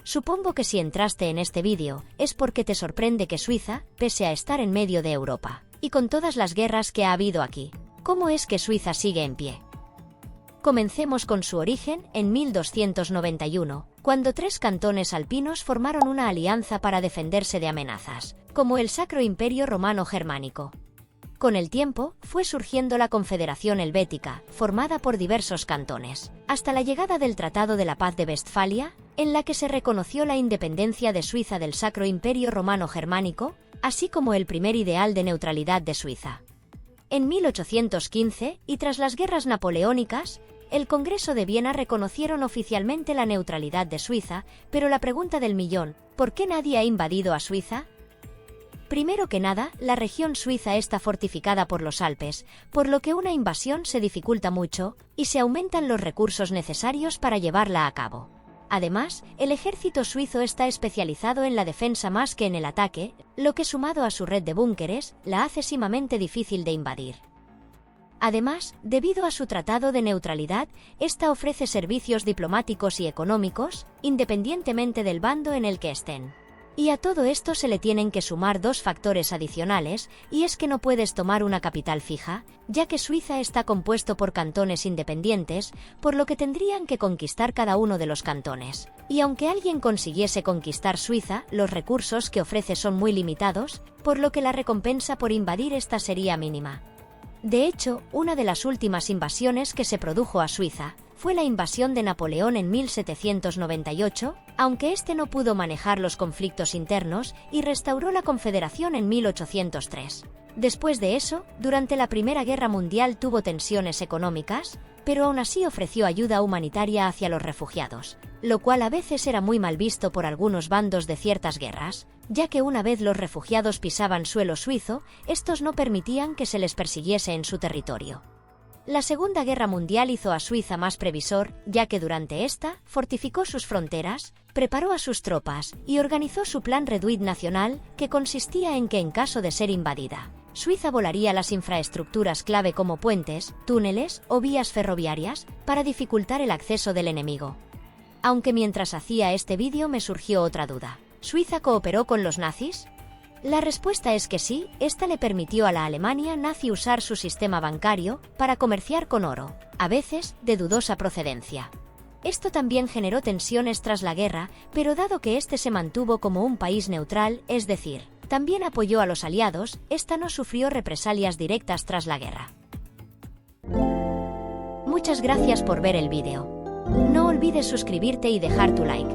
Supongo que si entraste en este vídeo es porque te sorprende que Suiza, pese a estar en medio de Europa, y con todas las guerras que ha habido aquí, ¿cómo es que Suiza sigue en pie? Comencemos con su origen en 1291, cuando 3 cantones alpinos formaron una alianza para defenderse de amenazas, como el Sacro Imperio Romano Germánico. Con el tiempo, fue surgiendo la Confederación Helvética, formada por diversos cantones, hasta la llegada del Tratado de la Paz de Westfalia, en la que se reconoció la independencia de Suiza del Sacro Imperio Romano Germánico, así como el primer ideal de neutralidad de Suiza. En 1815, y tras las guerras napoleónicas, el Congreso de Viena reconocieron oficialmente la neutralidad de Suiza, pero la pregunta del millón, ¿por qué nadie ha invadido a Suiza? Primero que nada, la región suiza está fortificada por los Alpes, por lo que una invasión se dificulta mucho, y se aumentan los recursos necesarios para llevarla a cabo. Además, el ejército suizo está especializado en la defensa más que en el ataque, lo que sumado a su red de búnkeres, la hace sumamente difícil de invadir. Además, debido a su tratado de neutralidad, esta ofrece servicios diplomáticos y económicos, independientemente del bando en el que estén. Y a todo esto se le tienen que sumar 2 factores adicionales, y es que no puedes tomar una capital fija, ya que Suiza está compuesto por cantones independientes, por lo que tendrían que conquistar cada uno de los cantones. Y aunque alguien consiguiese conquistar Suiza, los recursos que ofrece son muy limitados, por lo que la recompensa por invadir esta sería mínima. De hecho, una de las últimas invasiones que se produjo a Suiza fue la invasión de Napoleón en 1798, aunque este no pudo manejar los conflictos internos y restauró la Confederación en 1803. Después de eso, durante la Primera Guerra Mundial tuvo tensiones económicas, pero aún así ofreció ayuda humanitaria hacia los refugiados, lo cual a veces era muy mal visto por algunos bandos de ciertas guerras, ya que una vez los refugiados pisaban suelo suizo, estos no permitían que se les persiguiese en su territorio. La Segunda Guerra Mundial hizo a Suiza más previsor, ya que durante esta, fortificó sus fronteras, preparó a sus tropas y organizó su Plan Reduit Nacional, que consistía en que en caso de ser invadida, Suiza volaría las infraestructuras clave como puentes, túneles o vías ferroviarias, para dificultar el acceso del enemigo. Aunque mientras hacía este vídeo me surgió otra duda. ¿Suiza cooperó con los nazis? La respuesta es que sí, esta le permitió a la Alemania nazi usar su sistema bancario para comerciar con oro, a veces de dudosa procedencia. Esto también generó tensiones tras la guerra, pero dado que este se mantuvo como un país neutral, es decir, también apoyó a los aliados, esta no sufrió represalias directas tras la guerra. Muchas gracias por ver el vídeo. No olvides suscribirte y dejar tu like.